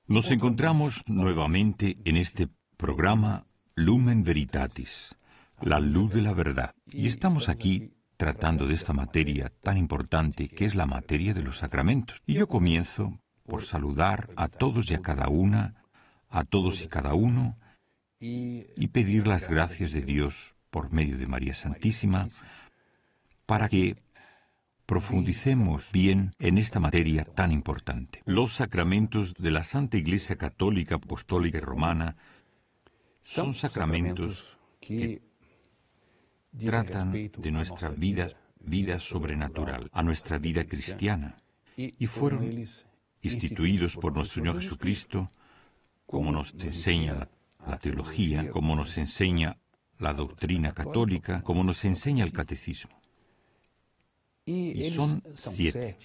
Nos encontramos nuevamente en este programa Lumen Veritatis, la luz de la verdad. Y estamos aquí tratando de esta materia tan importante que es la materia de los sacramentos. Y yo comienzo por saludar a todos y a cada una, a todos y cada uno, y pedir las gracias de Dios por medio de María Santísima para que profundicemos bien en esta materia tan importante. Los sacramentos de la Santa Iglesia Católica, Apostólica y Romana son sacramentos que tratan de nuestra vida sobrenatural, a nuestra vida cristiana, y fueron instituidos por nuestro Señor Jesucristo, como nos enseña la teología, como nos enseña la doctrina católica, como nos enseña el catecismo. Y son 7.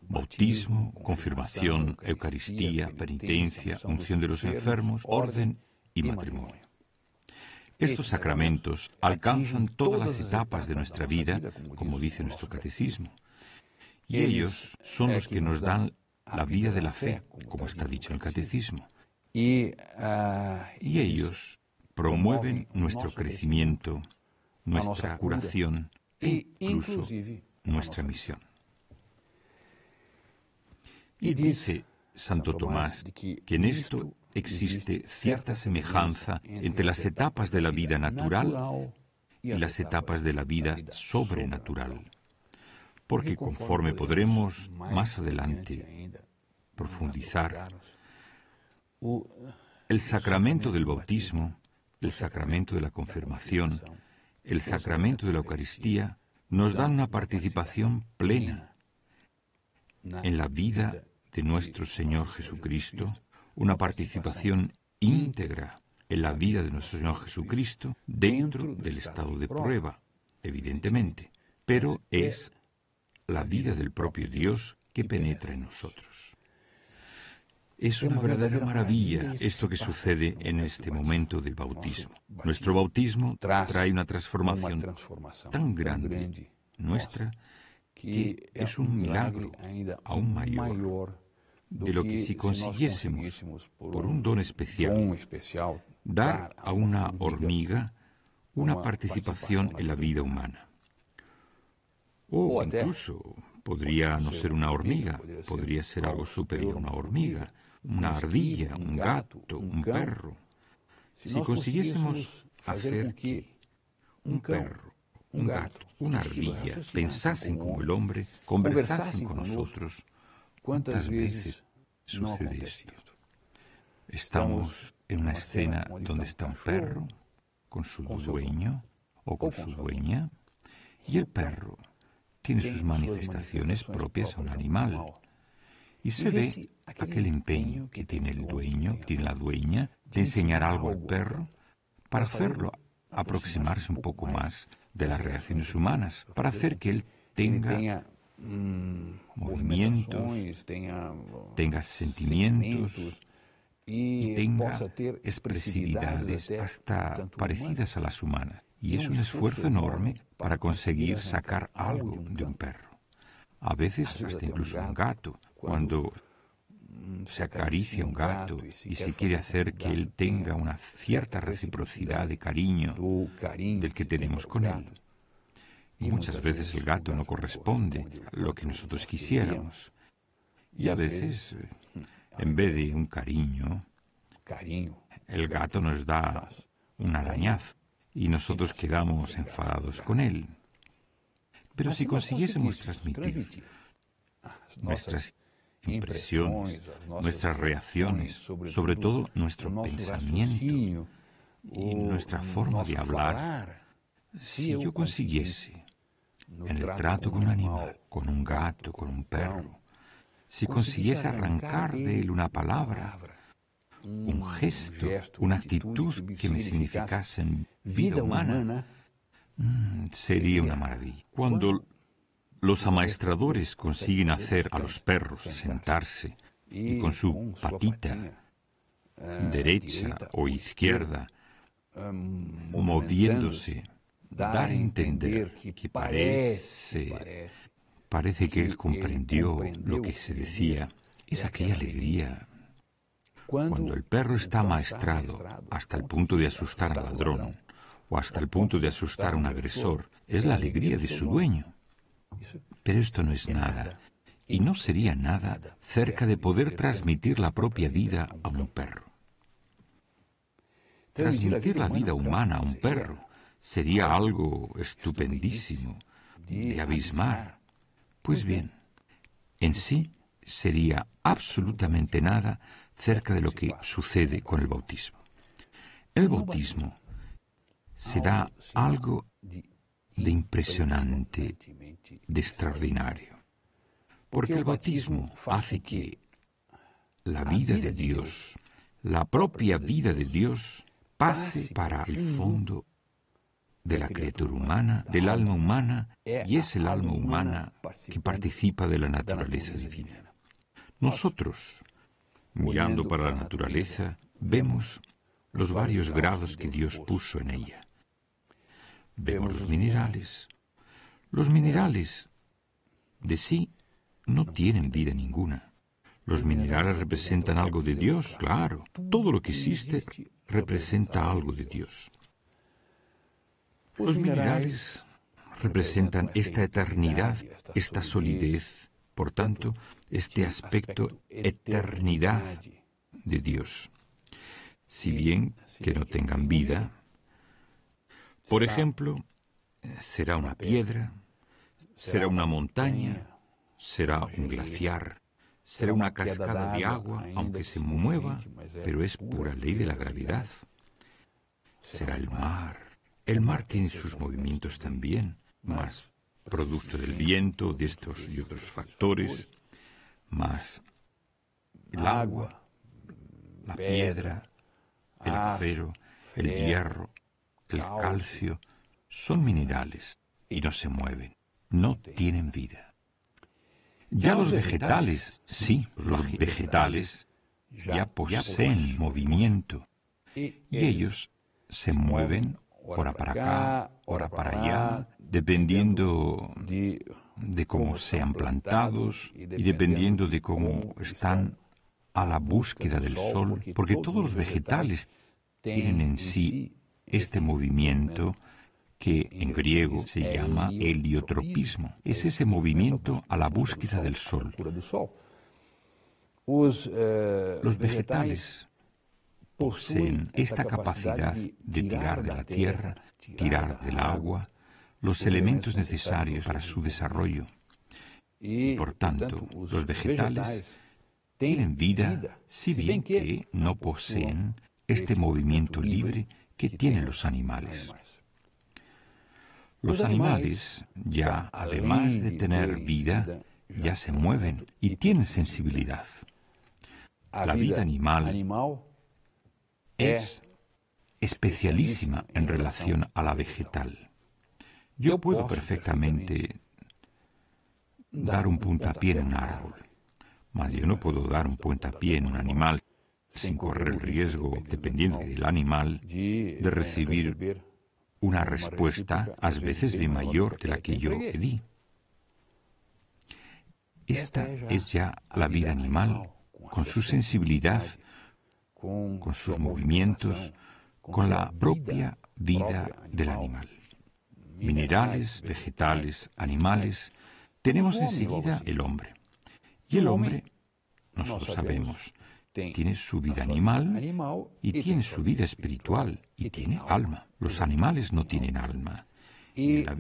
Bautismo, confirmación, Eucaristía, penitencia, unción de los enfermos, orden y matrimonio. Estos sacramentos alcanzan todas las etapas de nuestra vida, como dice nuestro catecismo, y ellos son los que nos dan la vida de la fe, como está dicho en el catecismo. Y ellos promueven nuestro crecimiento, nuestra curación e incluso nuestra misión. Y dice Santo Tomás que en esto existe cierta semejanza entre las etapas de la vida natural y las etapas de la vida sobrenatural, porque conforme podremos más adelante profundizar, el sacramento del bautismo, el sacramento de la confirmación, el sacramento de la Eucaristía nos dan una participación plena en la vida de nuestro Señor Jesucristo, una participación íntegra en la vida de nuestro Señor Jesucristo dentro del estado de prueba, evidentemente, pero es la vida del propio Dios que penetra en nosotros. Es una verdadera maravilla esto que sucede en este momento del bautismo. Nuestro bautismo trae una transformación tan grande nuestra que es un milagro aún mayor de lo que si consiguiésemos, por un don especial, dar a una hormiga una participación en la vida humana. O incluso podría no ser una hormiga, podría ser algo superior a una hormiga, una ardilla, un gato, un perro. Si consiguiésemos hacer que un perro, un gato, una ardilla pensasen como el hombre, conversasen con nosotros, ¿cuántas veces sucede esto? Estamos en una escena donde está un perro con su dueño o con su dueña, y el perro tiene sus manifestaciones propias a un animal. Y se ve aquel empeño que tiene el dueño, que tiene la dueña, de enseñar algo al perro para hacerlo aproximarse un poco más de las reacciones humanas, para hacer que él tenga movimientos, tenga sentimientos y tenga expresividades hasta parecidas a las humanas. Y es un esfuerzo enorme para conseguir sacar algo de un perro. A veces hasta incluso un gato, cuando se acaricia un gato y se quiere hacer que él tenga una cierta reciprocidad de cariño del que tenemos con él. Y muchas veces el gato no corresponde a lo que nosotros quisiéramos. Y a veces, en vez de un cariño, el gato nos da un arañazo y nosotros quedamos enfadados con él. Pero si consiguiésemos transmitir nuestras impresiones, nuestras reacciones, sobre todo nuestro pensamiento y nuestra forma de hablar, si yo consiguiese en el trato con un animal, con un gato, con un perro, si consiguiese arrancar de él una palabra, un gesto, una actitud que me significasen vida humana, sería una maravilla. Cuando los amaestradores consiguen hacer a los perros sentarse y con su patita derecha o izquierda, moviéndose, dar a entender que parece que él comprendió lo que se decía, es aquella alegría. Cuando el perro está amaestrado hasta el punto de asustar al ladrón o hasta el punto de asustar a un agresor, es la alegría de su dueño. Pero esto no es nada, y no sería nada cerca de poder transmitir la propia vida a un perro. Transmitir la vida humana a un perro sería algo estupendísimo, de abismar. Pues bien, en sí sería absolutamente nada cerca de lo que sucede con el bautismo. El bautismo se da algo de impresionante, de extraordinario, porque el bautismo hace que la vida de Dios, la propia vida de Dios, pase para el fondo de la criatura humana, del alma humana, y es el alma humana que participa de la naturaleza divina. Nosotros, mirando para la naturaleza, vemos los varios grados que Dios puso en ella. Vemos los minerales. Los minerales de sí no tienen vida ninguna. Los minerales representan algo de Dios, claro. Todo lo que existe representa algo de Dios. Los minerales representan esta eternidad, esta solidez, por tanto, este aspecto eternidad de Dios. Si bien que no tengan vida, por ejemplo, será una piedra, será una montaña, será un glaciar, será una cascada de agua, aunque se mueva, pero es pura ley de la gravedad. Será el mar. El mar tiene sus movimientos también, más producto del viento, de estos y otros factores, más el agua, la piedra, el acero, el hierro, el calcio, son minerales y no se mueven, no tienen vida. Ya los vegetales, sí, los vegetales ya poseen movimiento y ellos se mueven ora para acá, ora para allá, dependiendo de cómo sean plantados y dependiendo de cómo están a la búsqueda del sol, porque todos los vegetales tienen en sí este movimiento que en griego se llama heliotropismo. Es ese movimiento a la búsqueda del sol. Los vegetales poseen esta capacidad de tirar de la tierra, tirar del agua, los elementos necesarios para su desarrollo. Y por tanto, los vegetales tienen vida, si bien que no poseen este movimiento libre que tienen los animales. Los animales, ya además de tener vida, ya se mueven y tienen sensibilidad. La vida animal es especialísima en relación a la vegetal. Yo puedo perfectamente dar un puntapié en un árbol, mas yo no puedo dar un puntapié en un animal sin correr el riesgo, dependiendo del animal, de recibir una respuesta a veces de mayor de la que yo di. Esta es ya la vida animal, con su sensibilidad, con sus movimientos, con la propia vida del animal. Minerales, vegetales, animales, tenemos enseguida el hombre. Y el hombre, nosotros sabemos, tiene su vida animal y tiene su vida espiritual y tiene alma. Los animales no tienen alma. Y en la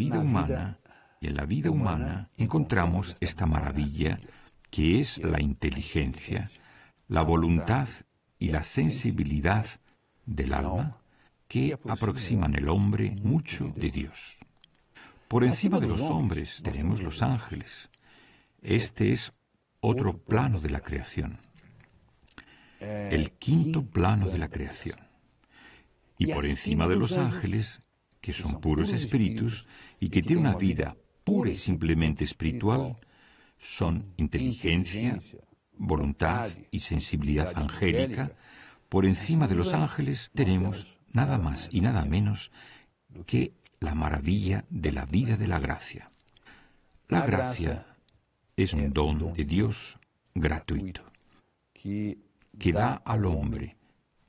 vida humana encontramos esta maravilla que es la inteligencia, la voluntad y la sensibilidad del alma que aproximan el hombre mucho de Dios. Por encima de los hombres tenemos los ángeles. Este es otro plano de la creación, el quinto plano de la creación. Y por encima de los ángeles, que son puros espíritus y que tienen una vida pura y simplemente espiritual, son inteligencia, voluntad y sensibilidad angélica. Por encima de los ángeles tenemos nada más y nada menos que la maravilla de la vida de la gracia. La gracia es un don de Dios gratuito, que da al hombre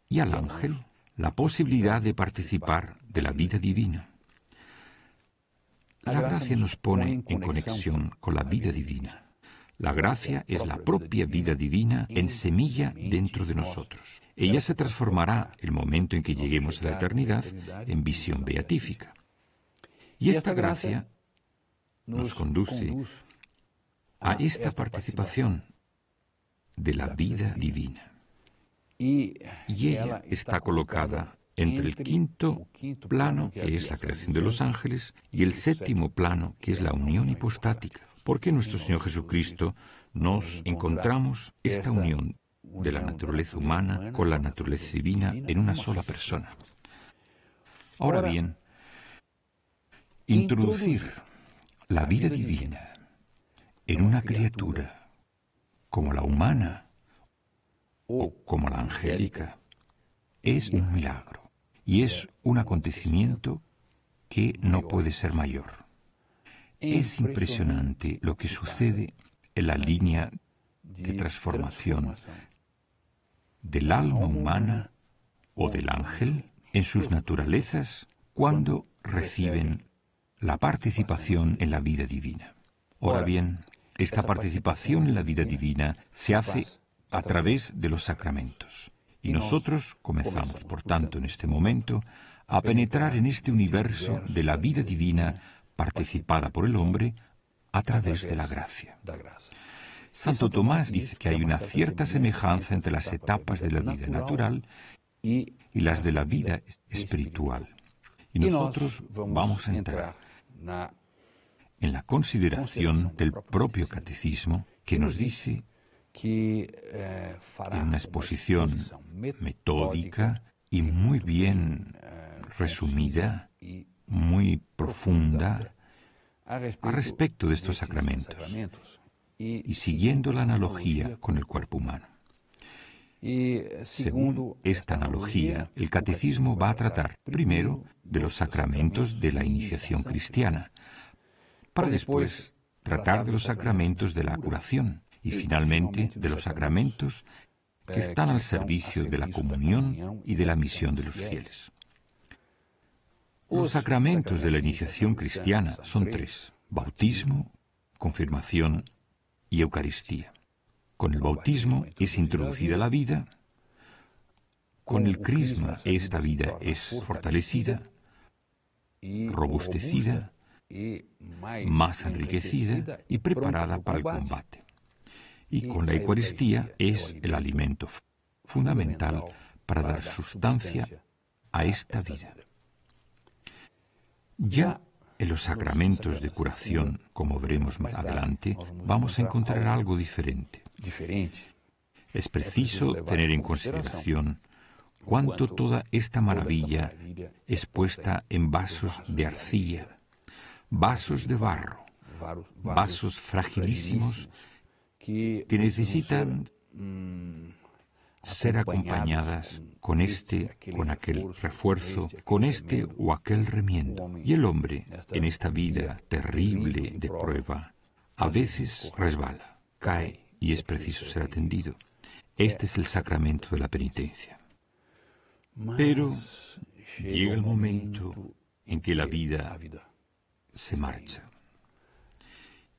y al ángel la posibilidad de participar de la vida divina. La gracia nos pone en conexión con la vida divina. La gracia es la propia vida divina en semilla dentro de nosotros. Ella se transformará el momento en que lleguemos a la eternidad en visión beatífica. Y esta gracia nos conduce a esta participación de la vida divina. Y ella está colocada entre el quinto plano, que es la creación de los ángeles, y el séptimo plano, que es la unión hipostática. Porque en nuestro Señor Jesucristo nos encontramos esta unión de la naturaleza humana con la naturaleza divina en una sola persona. Ahora bien, introducir la vida divina en una criatura como la humana o como la angélica es un milagro y es un acontecimiento que no puede ser mayor. Es impresionante lo que sucede en la línea de transformación del alma humana o del ángel en sus naturalezas cuando reciben la participación en la vida divina. Ahora bien, esta participación en la vida divina se hace a través de los sacramentos. Y nosotros comenzamos, por tanto, en este momento, a penetrar en este universo de la vida divina participada por el hombre a través de la gracia. Santo Tomás dice que hay una cierta semejanza entre las etapas de la vida natural y las de la vida espiritual. Y nosotros vamos a entrar en la consideración del propio catecismo que nos dice, en una exposición metódica y muy bien resumida, muy profunda, a respecto de estos sacramentos, y siguiendo la analogía con el cuerpo humano. Según esta analogía, el catecismo va a tratar primero de los sacramentos de la iniciación cristiana, para después tratar de los sacramentos de la curación y finalmente de los sacramentos que están al servicio de la comunión y de la misión de los fieles. Los sacramentos de la iniciación cristiana son tres: bautismo, confirmación y Eucaristía. Con el bautismo es introducida la vida, con el crisma esta vida es fortalecida, robustecida, más enriquecida y preparada para el combate. Y con la Eucaristía es el alimento fundamental para dar sustancia a esta vida. Ya en los sacramentos de curación, como veremos más adelante, vamos a encontrar algo diferente. Es preciso tener en consideración cuánto toda esta maravilla es puesta en vasos de arcilla, vasos de barro, vasos fragilísimos que necesitan ser acompañadas con este, con aquel refuerzo, con este o aquel remiendo. Y el hombre, en esta vida terrible de prueba, a veces resbala, cae y es preciso ser atendido. Este es el sacramento de la penitencia. Pero llega el momento en que la vida se marcha.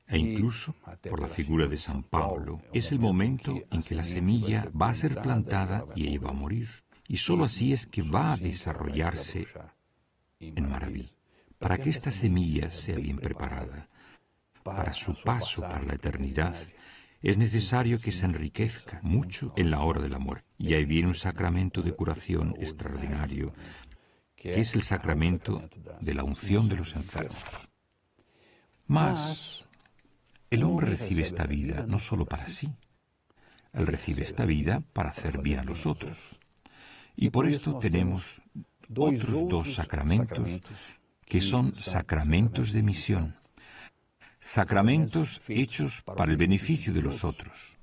E incluso, por la figura de San Pablo, es el momento en que la semilla va a ser plantada y ella va a morir. Y sólo así es que va a desarrollarse en maravilla. Para que esta semilla sea bien preparada para su paso para la eternidad, es necesario que se enriquezca mucho en la hora de la muerte. Y ahí viene un sacramento de curación extraordinario, que es el sacramento de la unción de los enfermos. Mas El hombre recibe esta vida no solo para sí, él recibe esta vida para hacer bien a los otros. Y por esto tenemos otros dos sacramentos que son sacramentos de misión, sacramentos hechos para el beneficio de los otros.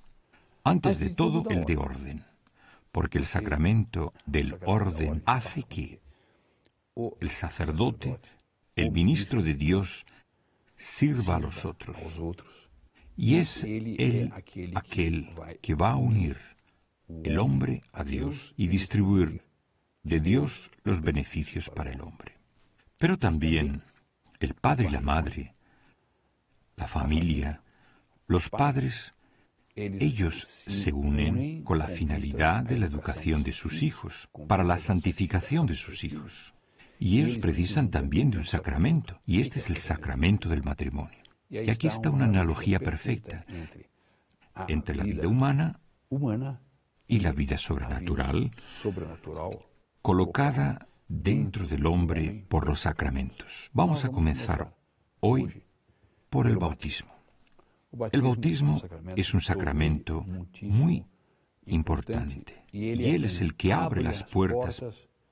Antes de todo, el de orden, porque el sacramento del orden hace que el sacerdote, el ministro de Dios, sirva a los otros. Y es él aquel que va a unir el hombre a Dios y distribuir de Dios los beneficios para el hombre. Pero también el padre y la madre, la familia, los padres, ellos se unen con la finalidad de la educación de sus hijos, para la santificación de sus hijos. Y ellos precisan también de un sacramento, y este es el sacramento del matrimonio. Y aquí está una analogía perfecta entre la vida humana y la vida sobrenatural, colocada dentro del hombre por los sacramentos. Vamos a comenzar hoy por el bautismo. El bautismo es un sacramento muy importante, y él es el que abre las puertas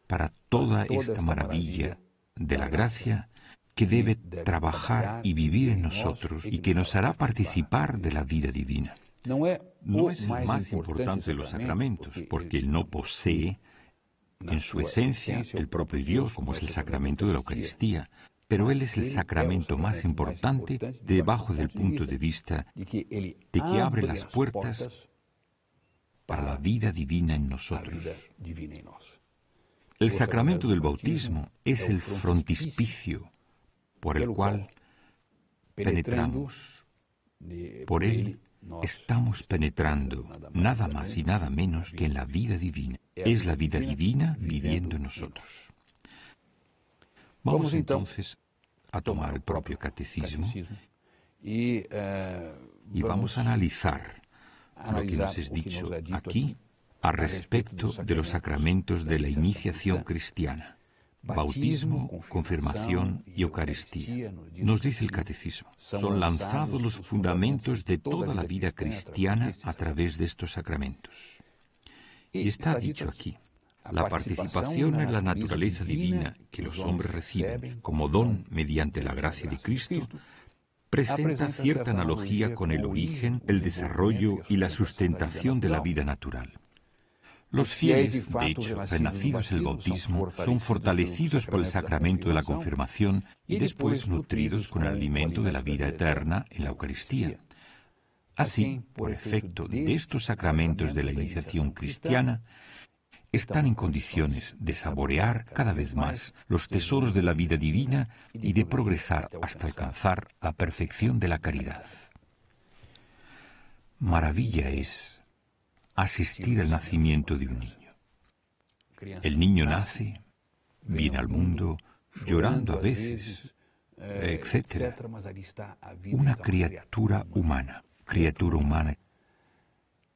para toda esta maravilla de la gracia que debe trabajar y vivir en nosotros y que nos hará participar de la vida divina. No es el más importante de los sacramentos, porque él no posee en su esencia el propio Dios, como es el sacramento de la Eucaristía, pero él es el sacramento más importante debajo del punto de vista de que abre las puertas para la vida divina en nosotros. El sacramento del bautismo es el frontispicio por el cual penetramos. Por él estamos penetrando nada más y nada menos que en la vida divina. Es la vida divina viviendo en nosotros. Vamos entonces a tomar el propio catecismo y vamos a analizar lo que nos es dicho aquí a respecto de los sacramentos de la iniciación cristiana: bautismo, confirmación y Eucaristía. Nos dice el catecismo: son lanzados los fundamentos de toda la vida cristiana a través de estos sacramentos. Y está dicho aquí: la participación en la naturaleza divina que los hombres reciben como don mediante la gracia de Cristo presenta cierta analogía con el origen, el desarrollo y la sustentación de la vida natural. Los fieles, de hecho, renacidos en el bautismo, son fortalecidos por el sacramento de la confirmación y después nutridos con el alimento de la vida eterna en la Eucaristía. Así, por efecto de estos sacramentos de la iniciación cristiana, están en condiciones de saborear cada vez más los tesoros de la vida divina y de progresar hasta alcanzar la perfección de la caridad. Maravilla es asistir al nacimiento de un niño. El niño nace, viene al mundo, llorando a veces, etc. Una criatura humana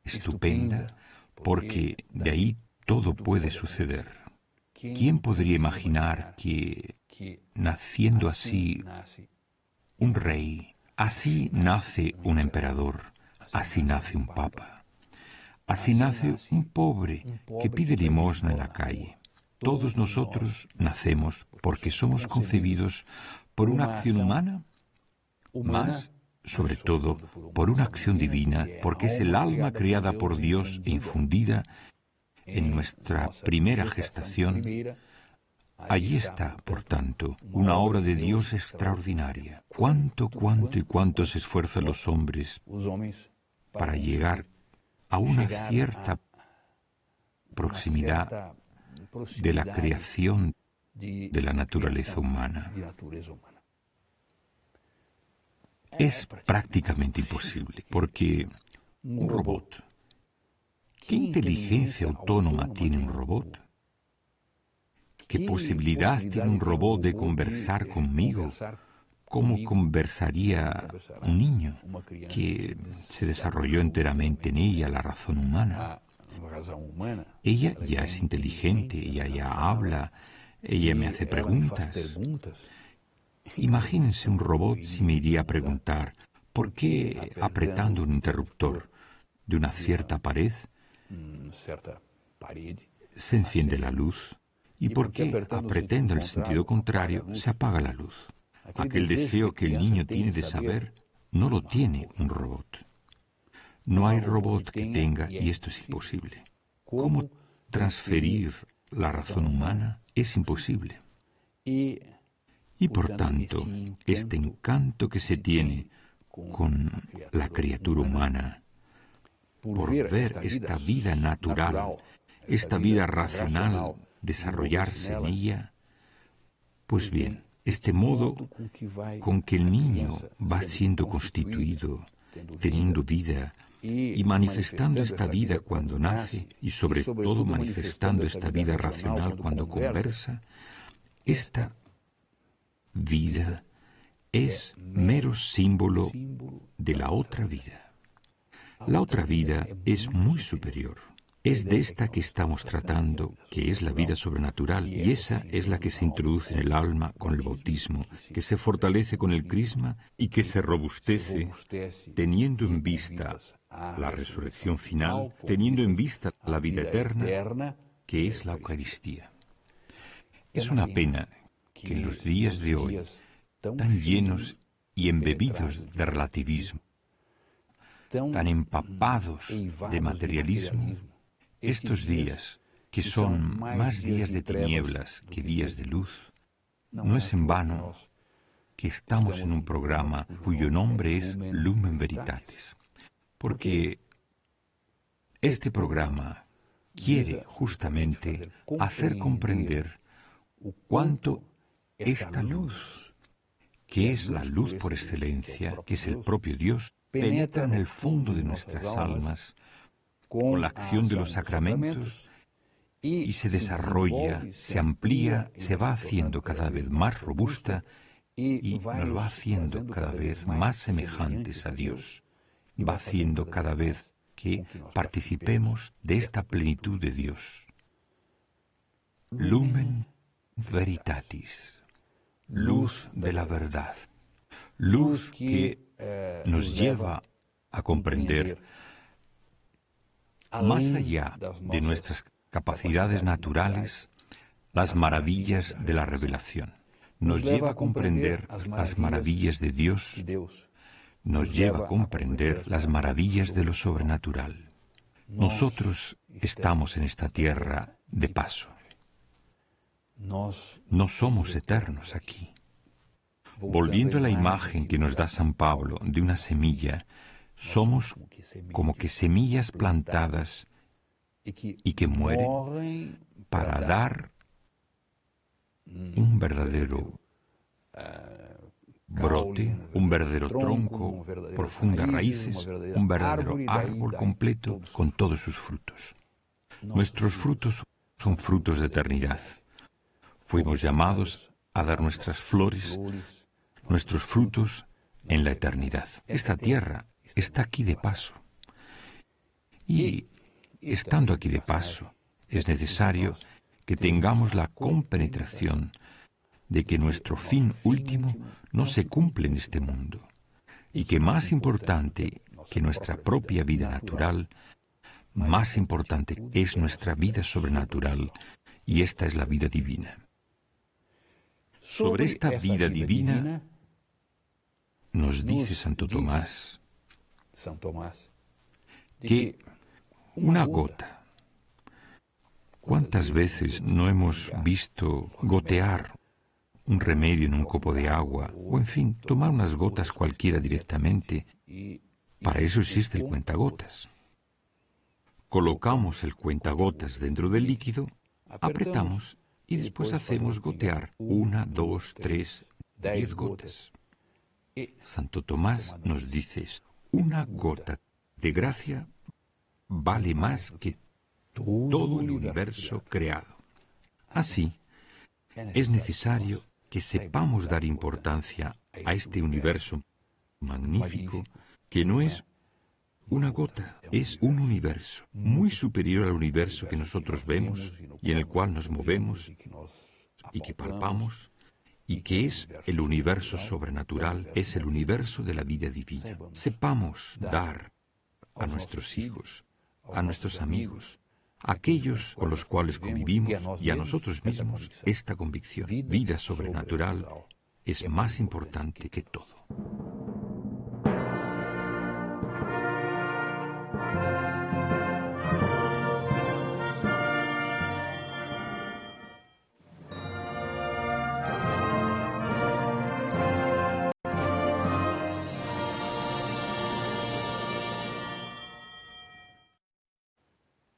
estupenda, porque de ahí todo puede suceder. ¿Quién podría imaginar que, naciendo así un rey, así nace un emperador, así nace un papa, así nace un pobre que pide limosna en la calle? Todos nosotros nacemos porque somos concebidos por una acción humana, más, sobre todo, por una acción divina, porque es el alma creada por Dios e infundida en nuestra primera gestación. Allí está, por tanto, una obra de Dios extraordinaria. Cuánto y cuánto se esfuerzan los hombres para llegar a una cierta proximidad de la creación de la naturaleza humana. Es prácticamente imposible, porque un robot, ¿qué inteligencia autónoma tiene un robot? ¿Qué posibilidad tiene un robot de conversar conmigo? ¿Cómo conversaría un niño que se desarrolló enteramente en ella la razón humana? Ella ya es inteligente, ella ya habla, ella me hace preguntas. Imagínense un robot si me iría a preguntar: ¿Por qué apretando un interruptor de una cierta pared se enciende la luz? ¿Y por qué, apretando el sentido contrario, se apaga la luz? Aquel deseo que el niño tiene de saber no lo tiene un robot. No hay robot que tenga, y esto es imposible. ¿Cómo transferir la razón humana? Es imposible. Y por tanto, este encanto que se tiene con la criatura humana, por ver esta vida natural, esta vida racional desarrollarse en ella, pues bien, este modo con que el niño va siendo constituido, teniendo vida y manifestando esta vida cuando nace, y sobre todo manifestando esta vida racional cuando conversa, esta vida es mero símbolo de la otra vida. La otra vida es muy superior. Es de esta que estamos tratando, que es la vida sobrenatural, y esa es la que se introduce en el alma con el bautismo, que se fortalece con el crisma y que se robustece teniendo en vista la resurrección final, teniendo en vista la vida eterna, que es la Eucaristía. Es una pena que en los días de hoy, tan llenos y embebidos de relativismo, tan empapados de materialismo, estos días, que son más días de tinieblas que días de luz, no es en vano que estamos en un programa cuyo nombre es Lumen Veritatis, porque este programa quiere justamente hacer comprender cuánto esta luz, que es la luz por excelencia, que es el propio Dios, penetra en el fondo de nuestras almas con la acción de los sacramentos y se desarrolla, se amplía, se va haciendo cada vez más robusta y nos va haciendo cada vez más semejantes a Dios. Va haciendo cada vez que participemos de esta plenitud de Dios. Lumen Veritatis, luz de la verdad, luz que nos lleva a comprender más allá de nuestras capacidades naturales las maravillas de la revelación. Nos lleva a comprender las maravillas de Dios, nos lleva a comprender las maravillas de lo sobrenatural. Nosotros estamos en esta tierra de paso. No somos eternos aquí. Volviendo a la imagen que nos da San Pablo de una semilla, somos como que semillas plantadas y que mueren para dar un verdadero brote, un verdadero tronco, profundas raíces, un verdadero árbol completo con todos sus frutos. Nuestros frutos son frutos de eternidad. Fuimos llamados a dar nuestras flores, nuestros frutos en la eternidad. Esta tierra está aquí de paso. Y estando aquí de paso, es necesario que tengamos la compenetración de que nuestro fin último no se cumple en este mundo, y que más importante que nuestra propia vida natural, más importante es nuestra vida sobrenatural, y esta es la vida divina. Sobre esta vida divina nos dice Santo Tomás que una gota, ¿cuántas veces no hemos visto gotear un remedio en un copo de agua, o en fin, tomar unas gotas cualquiera directamente? Para eso existe el cuentagotas. Colocamos el cuentagotas dentro del líquido, apretamos y después hacemos gotear 1, 2, 3, 10 gotas. Santo Tomás nos dice esto: una gota de gracia vale más que todo el universo creado. Así, es necesario que sepamos dar importancia a este universo magnífico, que no es una gota, es un universo muy superior al universo que nosotros vemos y en el cual nos movemos y que palpamos, y que es el universo sobrenatural, es el universo de la vida divina. Sepamos dar a nuestros hijos, a nuestros amigos, a aquellos con los cuales convivimos y a nosotros mismos esta convicción. Vida sobrenatural es más importante que todo.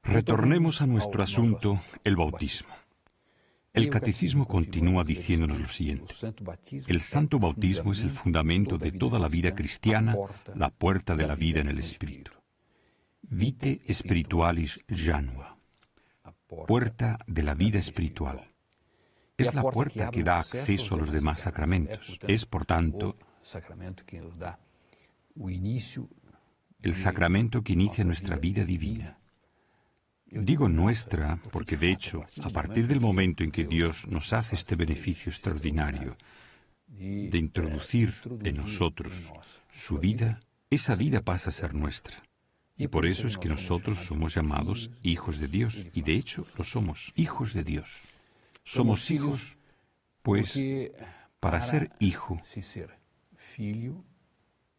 Retornemos a nuestro asunto, el bautismo. El catecismo continúa diciéndonos lo siguiente. El santo bautismo es el fundamento de toda la vida cristiana, la puerta de la vida en el Espíritu. Vite spiritualis janua. Puerta de la vida espiritual. Es la puerta que da acceso a los demás sacramentos. Es, por tanto, el sacramento que inicia nuestra vida divina. Digo nuestra porque, de hecho, a partir del momento en que Dios nos hace este beneficio extraordinario de introducir en nosotros su vida, esa vida pasa a ser nuestra. Y por eso es que nosotros somos llamados hijos de Dios, y de hecho lo somos, hijos de Dios. Somos hijos, pues, para ser hijo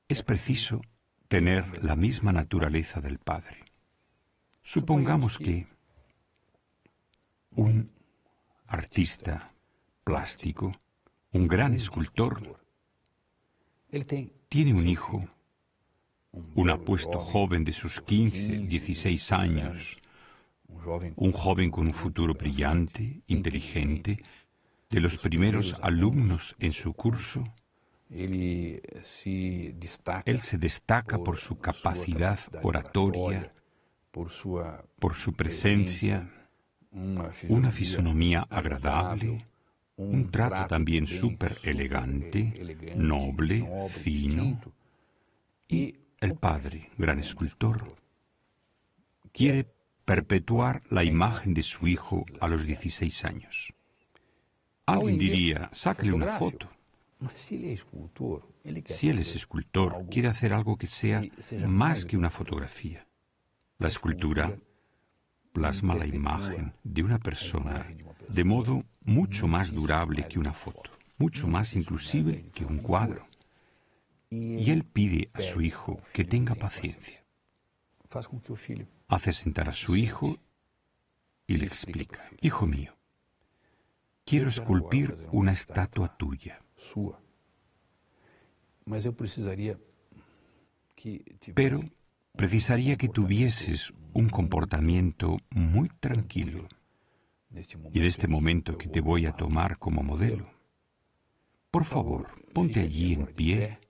es preciso tener la misma naturaleza del Padre. Supongamos que un artista plástico, un gran escultor, tiene un hijo, un apuesto joven de sus 15, 16 años, un joven con un futuro brillante, inteligente, de los primeros alumnos en su curso. Él se destaca por su capacidad oratoria, por su presencia, una fisonomía agradable, un trato también súper elegante, noble, fino. Y el padre, gran escultor, quiere perpetuar la imagen de su hijo a los 16 años. Alguien diría, sáquele una foto. Si él es escultor, quiere hacer algo que sea más que una fotografía. La escultura plasma la imagen de una persona de modo mucho más durable que una foto, mucho más inclusive que un cuadro. Y él pide a su hijo que tenga paciencia. Hace sentar a su hijo y le explica, hijo mío, quiero esculpir una estatua tuya. Pero precisaría que tuvieses un comportamiento muy tranquilo. Y en este momento que te voy a tomar como modelo, por favor, ponte allí en pie,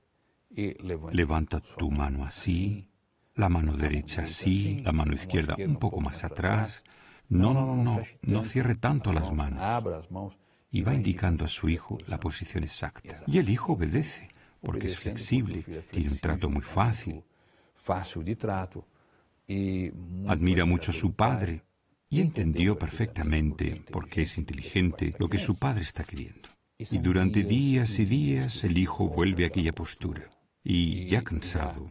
levanta tu mano así, la mano derecha así, la mano izquierda un poco más atrás. No cierre tanto las manos. Y va indicando a su hijo la posición exacta. Y el hijo obedece, porque es flexible, tiene un trato muy fácil. Admira mucho a su padre y entendió perfectamente, porque es inteligente, lo que su padre está queriendo. Y durante días y días el hijo vuelve a aquella postura. Y ya cansado,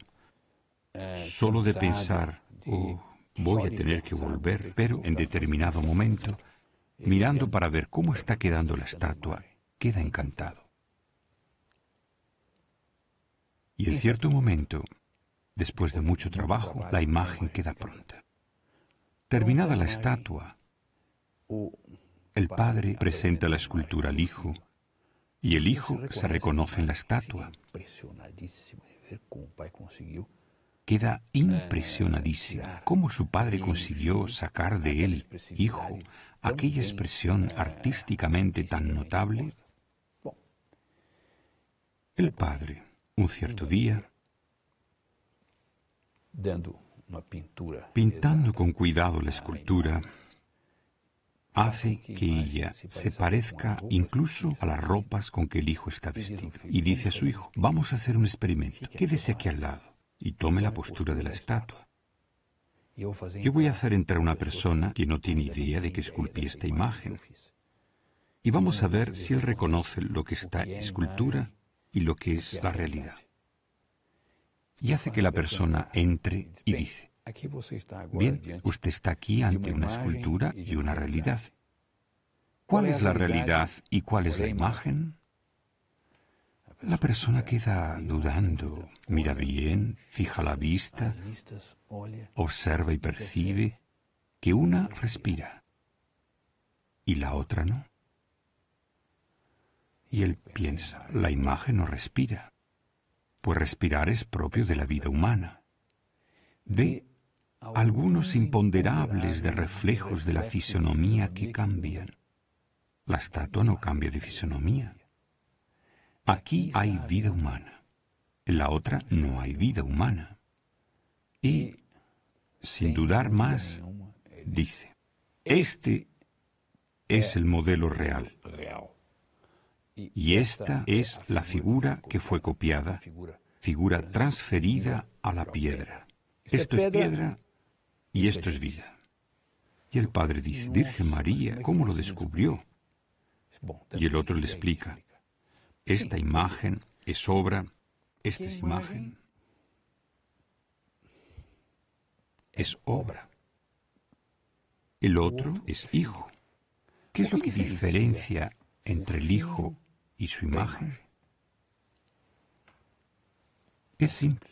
solo de pensar, voy a tener que volver, pero en determinado momento, mirando para ver cómo está quedando la estatua, queda encantado. Y en cierto momento, después de mucho trabajo, la imagen queda pronta. Terminada la estatua, el padre presenta la escultura al hijo y el hijo se reconoce en la estatua. Queda impresionadísimo cómo su padre consiguió sacar de él, hijo, aquella expresión artísticamente tan notable. El padre, un cierto día, pintando con cuidado la escultura, hace que ella se parezca incluso a las ropas con que el hijo está vestido. Y dice a su hijo, vamos a hacer un experimento, quédese aquí al lado y tome la postura de la estatua. Yo voy a hacer entrar una persona que no tiene idea de que esculpí esta imagen. Y vamos a ver si él reconoce lo que está escultura y lo que es la realidad. Y hace que la persona entre y dice, bien, usted está aquí ante una escultura y una realidad. ¿Cuál es la realidad y cuál es la imagen? La persona queda dudando, mira bien, fija la vista, observa y percibe que una respira y la otra no. Y él piensa, la imagen no respira, pues respirar es propio de la vida humana. Ve algunos imponderables de reflejos de la fisonomía que cambian. La estatua no cambia de fisonomía. Aquí hay vida humana, en la otra no hay vida humana. Y, sin dudar más, dice, este es el modelo real. Y esta es la figura que fue copiada, figura transferida a la piedra. Esto es piedra y esto es vida. Y el padre dice, Virgen María, ¿cómo lo descubrió? Y el otro le explica, esta imagen es obra, esta es imagen, es obra. El otro es hijo. ¿Qué es lo que diferencia entre el hijo y su imagen? Es simple.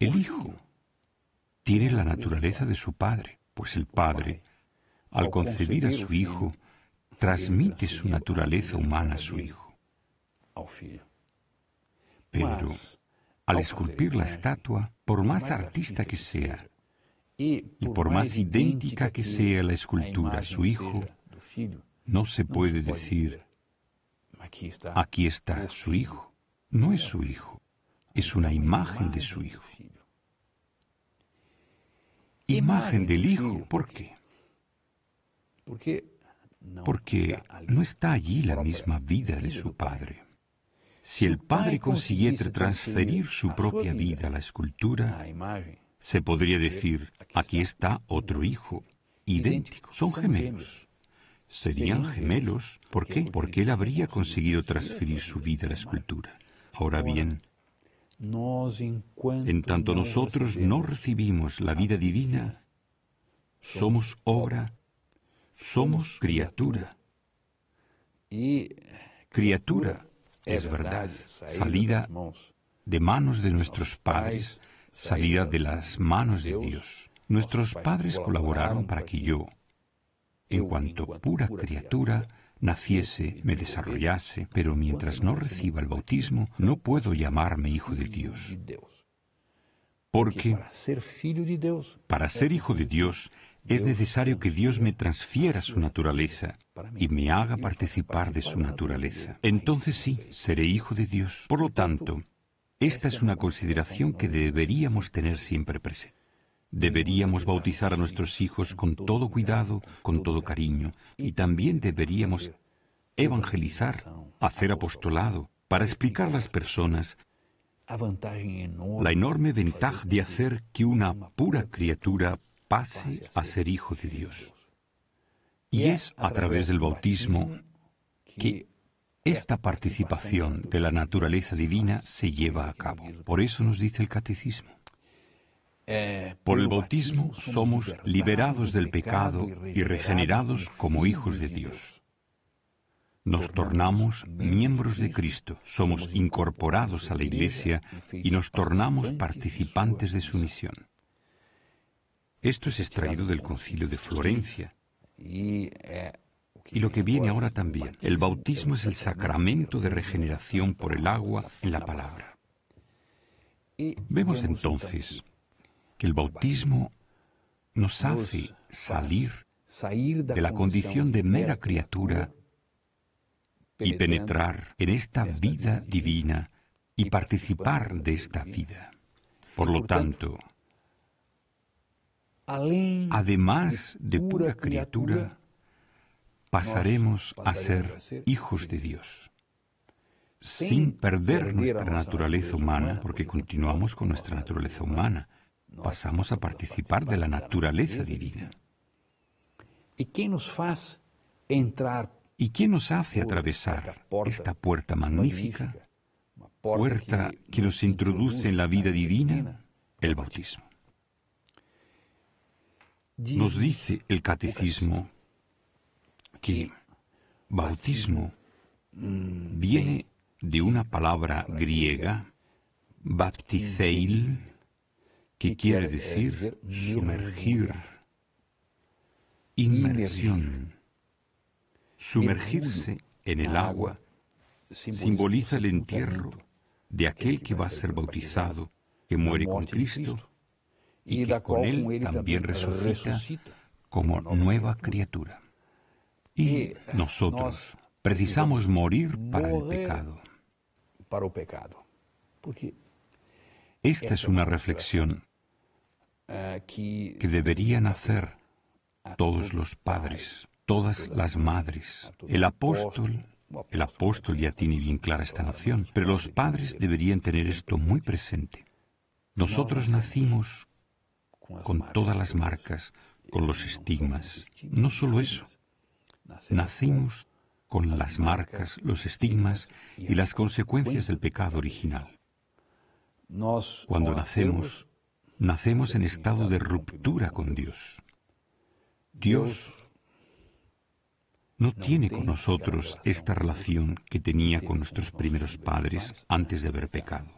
El hijo tiene la naturaleza de su padre, pues el padre, al concebir a su hijo, transmite su naturaleza humana a su hijo. Pero, al esculpir la estatua, por más artista que sea, y por más idéntica que sea la escultura a su hijo, no se puede decir, aquí está su hijo. No es su hijo, es una imagen de su hijo. Imagen del hijo, ¿por qué? Porque no está allí la misma vida de su padre. Si el padre consiguiese transferir su propia vida a la escultura, se podría decir, aquí está otro hijo, idéntico, son gemelos. Serían gemelos, ¿por qué? Porque él habría conseguido transferir su vida a la escultura. Ahora bien, en tanto nosotros no recibimos la vida divina, somos obra, somos criatura. Criatura es verdad, salida de manos de nuestros padres, salida de las manos de Dios. Nuestros padres colaboraron para que yo, en cuanto pura criatura, naciese, me desarrollase, pero mientras no reciba el bautismo, no puedo llamarme hijo de Dios. Porque para ser hijo de Dios es necesario que Dios me transfiera su naturaleza y me haga participar de su naturaleza. Entonces sí, seré hijo de Dios. Por lo tanto, esta es una consideración que deberíamos tener siempre presente. Deberíamos bautizar a nuestros hijos con todo cuidado, con todo cariño, y también deberíamos evangelizar, hacer apostolado, para explicar a las personas la enorme ventaja de hacer que una pura criatura pase a ser hijo de Dios. Y es a través del bautismo que esta participación de la naturaleza divina se lleva a cabo. Por eso nos dice el catecismo. Por el bautismo somos liberados del pecado y regenerados como hijos de Dios. Nos tornamos miembros de Cristo, somos incorporados a la Iglesia y nos tornamos participantes de su misión. Esto es extraído del Concilio de Florencia. Y lo que viene ahora también, el bautismo es el sacramento de regeneración por el agua en la palabra. Vemos entonces que el bautismo nos hace salir de la condición de mera criatura y penetrar en esta vida divina y participar de esta vida. Por lo tanto, además de pura criatura, pasaremos a ser hijos de Dios, sin perder nuestra naturaleza humana, porque continuamos con nuestra naturaleza humana, pasamos a participar de la naturaleza divina. ¿Y qué nos hace entrar ¿Y quién nos hace atravesar esta puerta magnífica? Puerta que nos introduce en la vida divina, el bautismo. Nos dice el catecismo que bautismo viene de una palabra griega, baptizeil, que quiere decir sumergir, inmersión. Sumergirse en el agua simboliza el entierro de aquel que va a ser bautizado, que muere con Cristo y que con Él también resucita como nueva criatura. Y nosotros precisamos morir para el pecado. Esta es una reflexión que deberían hacer todos los padres, todas las madres. El apóstol ya tiene bien clara esta noción, pero los padres deberían tener esto muy presente. Nosotros nacimos con todas las marcas, con los estigmas. No solo eso, nacimos con las marcas, los estigmas y las consecuencias del pecado original. Cuando nacemos en estado de ruptura con Dios. Dios no tiene con nosotros esta relación que tenía con nuestros primeros padres antes de haber pecado.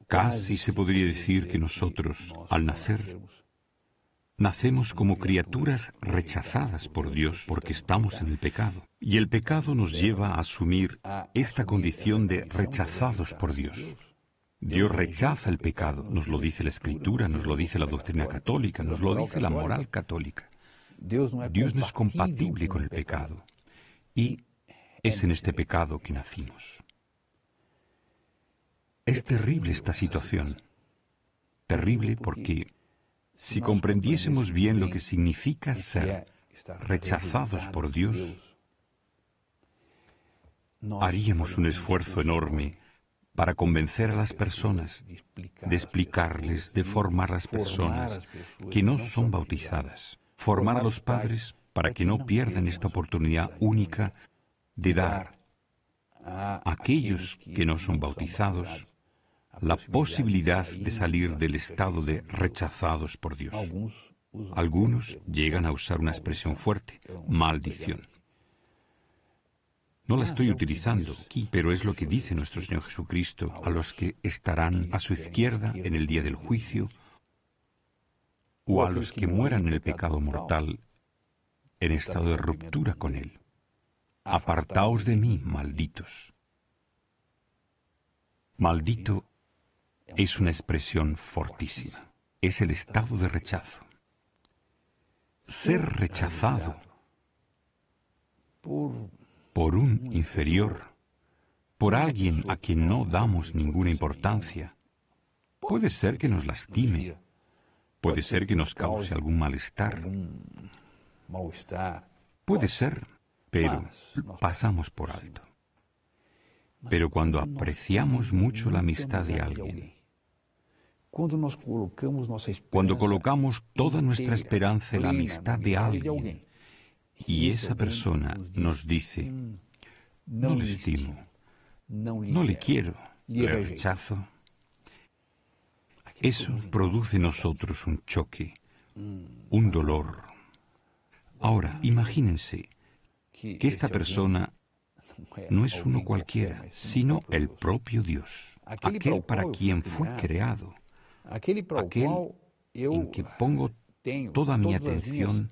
Casi se podría decir que nosotros, al nacer, nacemos como criaturas rechazadas por Dios porque estamos en el pecado. Y el pecado nos lleva a asumir esta condición de rechazados por Dios. Dios rechaza el pecado, nos lo dice la Escritura, nos lo dice la doctrina católica, nos lo dice la moral católica. Dios no es compatible con el pecado. Y es en este pecado que nacimos. Es terrible esta situación. Terrible porque si comprendiésemos bien lo que significa ser rechazados por Dios, haríamos un esfuerzo enorme para convencer a las personas, de explicarles, de formar a las personas que no son bautizadas, formar a los padres para que no pierdan esta oportunidad única de dar a aquellos que no son bautizados la posibilidad de salir del estado de rechazados por Dios. Algunos llegan a usar una expresión fuerte, maldición. No la estoy utilizando aquí, pero es lo que dice nuestro Señor Jesucristo a los que estarán a su izquierda en el día del juicio, o a los que mueran en el pecado mortal, en estado de ruptura con Él. Apartaos de mí, malditos. Maldito es una expresión fortísima. Es el estado de rechazo. Ser rechazado por un inferior, por alguien a quien no damos ninguna importancia, puede ser que nos lastime, puede ser que nos cause algún malestar, puede ser, pero pasamos por alto. Pero cuando apreciamos mucho la amistad de alguien, cuando colocamos toda nuestra esperanza en la amistad de alguien, y esa persona nos dice, no le estimo, no le quiero, le rechazo, eso produce en nosotros un choque, un dolor. Ahora, imagínense que esta persona no es uno cualquiera, sino el propio Dios, aquel para quien fui creado, aquel en que pongo toda mi atención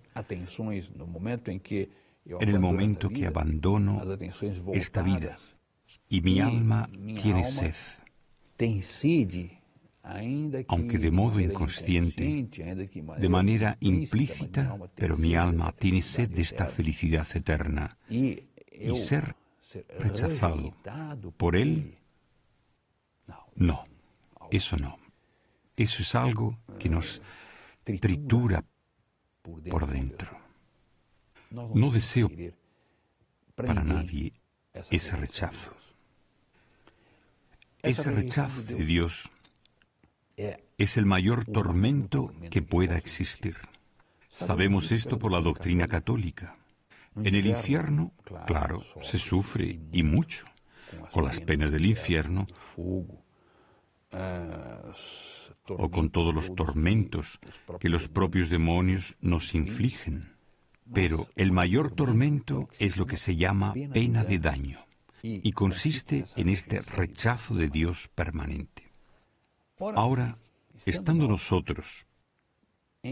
en el momento que abandono esta vida y mi alma tiene sed, aunque de modo inconsciente, de manera implícita, pero mi alma tiene sed de esta felicidad eterna y ser rechazado por Él, no, eso no. Eso es algo que nos tritura por dentro. No deseo para nadie ese rechazo. Ese rechazo de Dios es el mayor tormento que pueda existir. Sabemos esto por la doctrina católica. En el infierno, claro, se sufre y mucho, con las penas del infierno o con todos los tormentos que los propios demonios nos infligen. Pero el mayor tormento es lo que se llama pena de daño y consiste en este rechazo de Dios permanente. Ahora, estando nosotros,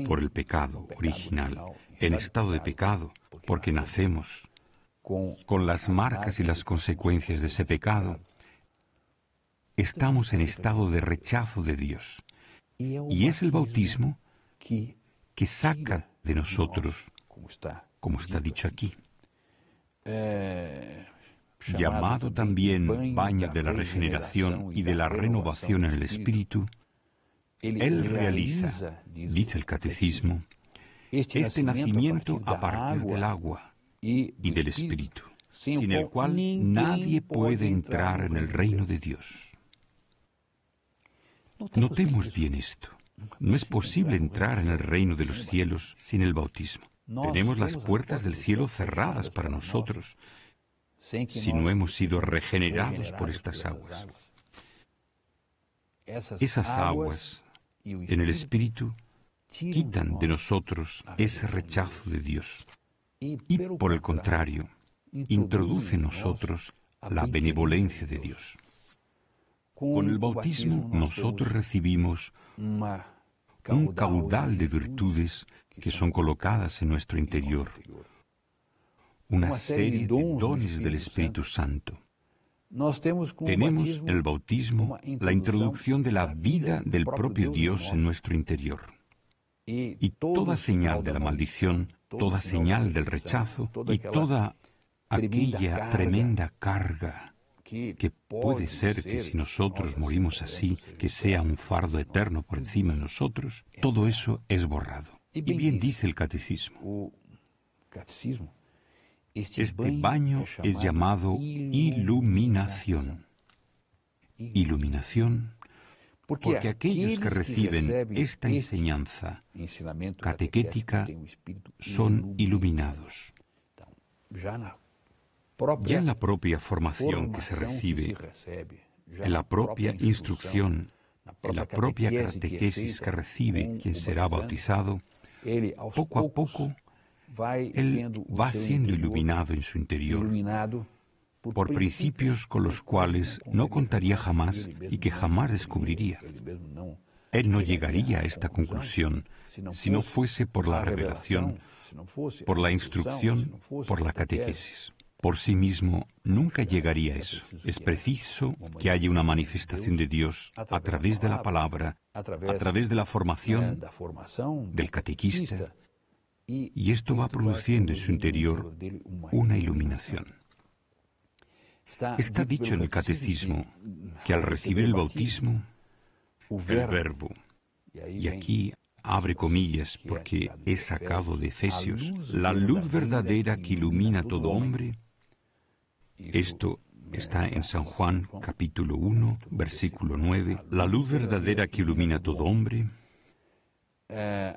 por el pecado original, en estado de pecado, porque nacemos con las marcas y las consecuencias de ese pecado, estamos en estado de rechazo de Dios. Y es el bautismo que saca de nosotros, como está dicho aquí, llamado también baño de la regeneración y de la renovación en el Espíritu. Él realiza, dice el Catecismo, este nacimiento a partir del agua y del Espíritu, sin el cual nadie puede entrar en el reino de Dios. Notemos bien esto. No es posible entrar en el reino de los cielos sin el bautismo. Tenemos las puertas del cielo cerradas para nosotros si no hemos sido regenerados por estas aguas. Esas aguas en el Espíritu quitan de nosotros ese rechazo de Dios y, por el contrario, introduce en nosotros la benevolencia de Dios. Con el bautismo nosotros recibimos un caudal de virtudes que son colocadas en nuestro interior, una serie de dones del Espíritu Santo. Tenemos en el bautismo la introducción de la vida del propio Dios en nuestro interior. Y toda señal de la maldición, toda señal del rechazo y toda aquella tremenda carga que puede ser que si nosotros morimos así, que sea un fardo eterno por encima de nosotros, todo eso es borrado. Y bien dice el Catecismo, este baño es llamado iluminación. Iluminación, porque aquellos que reciben esta enseñanza catequética son iluminados. Ya en la propia formación que se recibe, en la propia instrucción, en la propia catequesis que recibe quien será bautizado, poco a poco él va siendo iluminado en su interior por principios con los cuales no contaría jamás y que jamás descubriría. Él no llegaría a esta conclusión si no fuese por la revelación, por la instrucción, por la catequesis. Por sí mismo nunca llegaría a eso. Es preciso que haya una manifestación de Dios a través de la palabra, a través de la formación del catequista, y esto va produciendo en su interior una iluminación. Está dicho en el Catecismo que al recibir el bautismo, el Verbo, y aquí abre comillas porque es sacado de Efesios, la luz verdadera que ilumina a todo hombre. Esto está en San Juan, capítulo 1, versículo 9. La luz verdadera que ilumina a todo hombre. El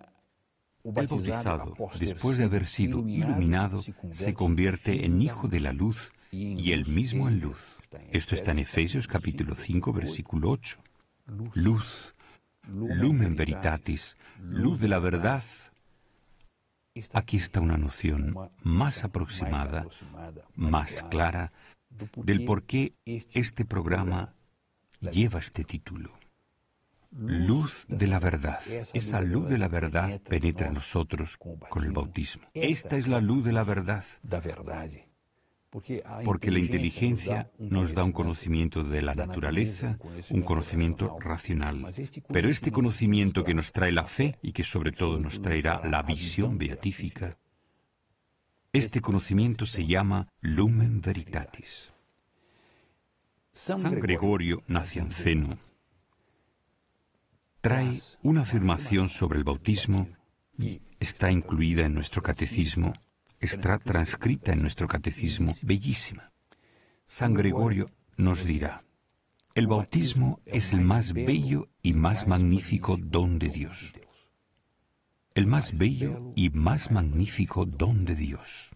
bautizado, después de haber sido iluminado, se convierte en hijo de la luz y él mismo en luz. Esto está en Efesios, capítulo 5, versículo 8. Luz, lumen veritatis, luz de la verdad. Aquí está una noción más aproximada, más clara, del por qué este programa lleva este título. Luz de la verdad. Esa luz de la verdad penetra en nosotros con el bautismo. Esta es la luz de la verdad. Porque la inteligencia nos da un conocimiento de la naturaleza, un conocimiento racional. Pero este conocimiento que nos trae la fe y que sobre todo nos traerá la visión beatífica, este conocimiento se llama lumen veritatis. San Gregorio Nacianceno trae una afirmación sobre el bautismo, está incluida en nuestro catecismo, está transcrita en nuestro catecismo, bellísima. San Gregorio nos dirá, el bautismo es el más bello y más magnífico don de Dios. El más bello y más magnífico don de Dios.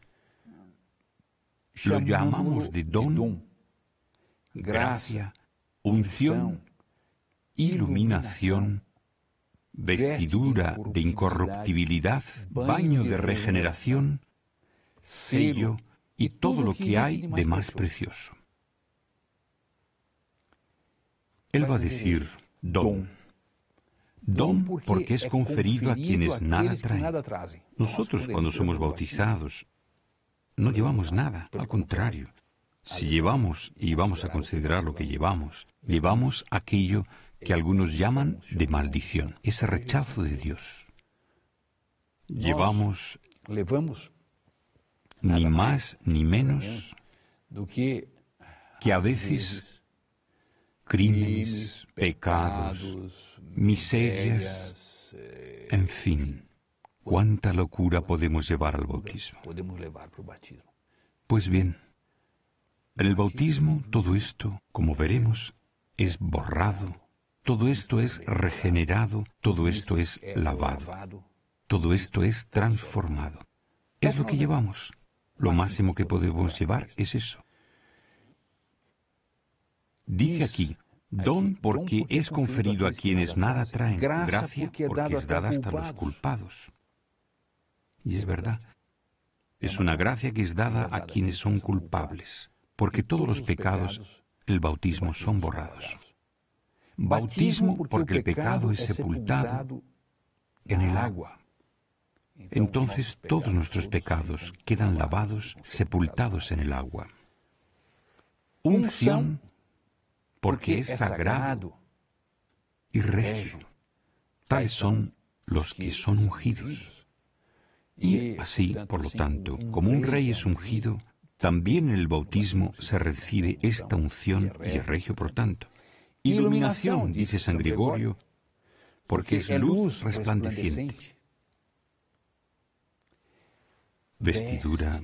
Lo llamamos de don, gracia, unción, iluminación, vestidura de incorruptibilidad, baño de regeneración, sello y todo lo que hay de más precioso. Él va a decir don. Don porque es conferido a quienes nada traen. Nosotros cuando somos bautizados no llevamos nada, al contrario. Si llevamos, y vamos a considerar lo que llevamos aquello que algunos llaman de maldición, ese rechazo de Dios. Llevamos ni más ni menos que a veces crímenes, pecados, miserias, en fin, cuánta locura podemos llevar al bautismo. Pues bien, en el bautismo todo esto, como veremos, es borrado, todo esto es regenerado, todo esto es lavado, todo esto es transformado. Es lo que llevamos. Lo máximo que podemos llevar es eso. Dice aquí, don porque es conferido a quienes nada traen, gracia porque es dada hasta los culpados. Y es verdad, es una gracia que es dada a quienes son culpables, porque todos los pecados, el bautismo, son borrados. Bautismo porque el pecado es sepultado en el agua. Entonces todos nuestros pecados quedan lavados, sepultados en el agua. Unción porque es sagrado y regio. Tales son los que son ungidos. Y así, por lo tanto, como un rey es ungido, también en el bautismo se recibe esta unción y es regio por tanto. Iluminación, dice San Gregorio, porque es luz resplandeciente. Vestidura,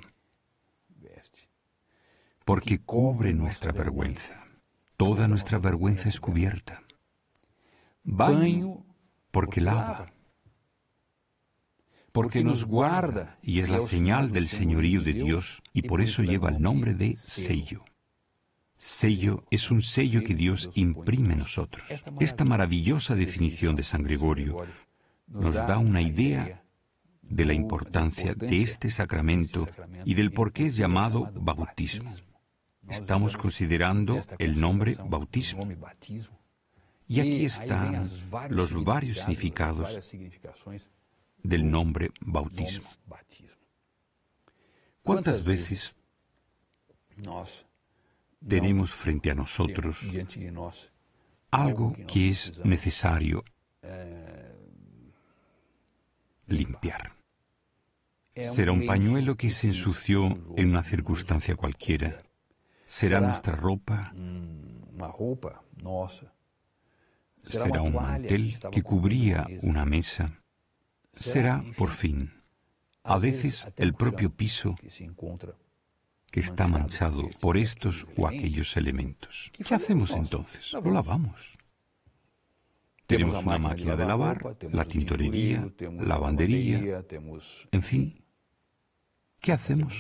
porque cubre nuestra vergüenza. Toda nuestra vergüenza es cubierta. Baño, porque lava. Porque nos guarda y es la señal del señorío de Dios y por eso lleva el nombre de sello. Sello es un sello que Dios imprime en nosotros. Esta maravillosa definición de San Gregorio nos da una idea de la importancia de este sacramento y del por qué es llamado bautismo. Estamos considerando el nombre bautismo. Y aquí están los varios significados del nombre bautismo. ¿Cuántas veces tenemos frente a nosotros algo que es necesario limpiar? Será un pañuelo que se ensució en una circunstancia cualquiera. Será nuestra ropa. Será un mantel que cubría una mesa. Será, por fin, a veces el propio piso que está manchado por estos o aquellos elementos. ¿Qué hacemos entonces? Lo lavamos. Tenemos una máquina de lavar, la tintorería, lavandería, en fin. ¿Qué hacemos?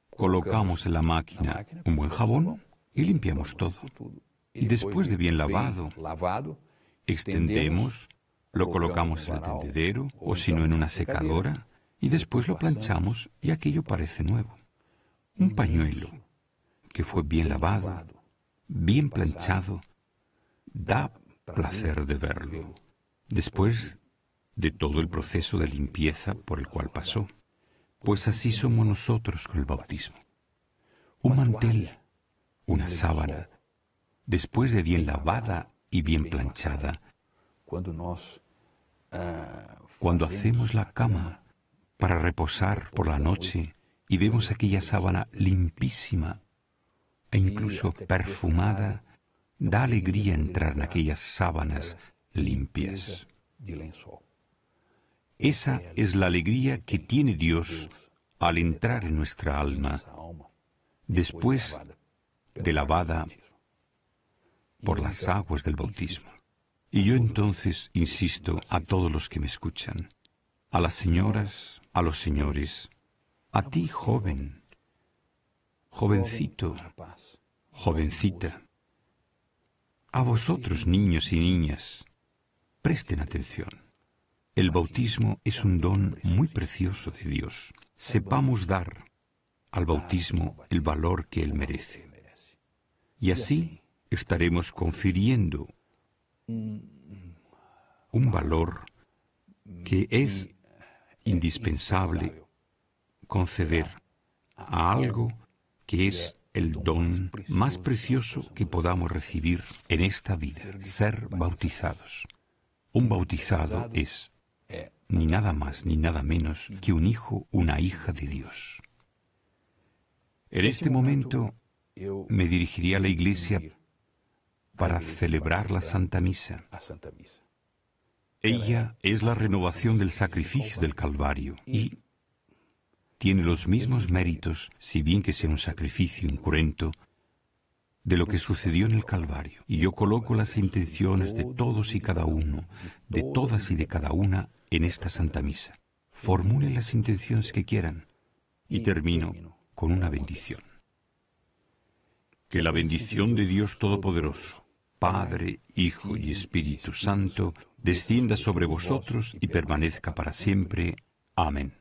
Colocamos en la máquina un buen jabón y limpiamos todo. Y después de bien lavado, extendemos, lo colocamos en el tendedero o si no en una secadora y después lo planchamos y aquello parece nuevo. Un pañuelo que fue bien lavado, bien planchado, da placer de verlo, después de todo el proceso de limpieza por el cual pasó. Pues así somos nosotros con el bautismo. Un mantel, una sábana, después de bien lavada y bien planchada, cuando hacemos la cama para reposar por la noche y vemos aquella sábana limpísima e incluso perfumada, da alegría entrar en aquellas sábanas limpias. Esa es la alegría que tiene Dios al entrar en nuestra alma después de lavada por las aguas del bautismo. Y yo entonces insisto a todos los que me escuchan, a las señoras, a los señores, a ti joven, Jovencito, jovencita, a vosotros, niños y niñas, presten atención. El bautismo es un don muy precioso de Dios. Sepamos dar al bautismo el valor que él merece. Y así estaremos confiriendo un valor que es indispensable conceder a algo que es el don más precioso que podamos recibir en esta vida, ser bautizados. Un bautizado es ni nada más ni nada menos que un hijo, una hija de Dios. En este momento me dirigiré a la iglesia para celebrar la Santa Misa. Ella es la renovación del sacrificio del Calvario y tiene los mismos méritos, si bien que sea un sacrificio incruento, de lo que sucedió en el Calvario. Y yo coloco las intenciones de todos y cada uno, de todas y de cada una, en esta Santa Misa. Formulen las intenciones que quieran y termino con una bendición. Que la bendición de Dios Todopoderoso, Padre, Hijo y Espíritu Santo, descienda sobre vosotros y permanezca para siempre. Amén.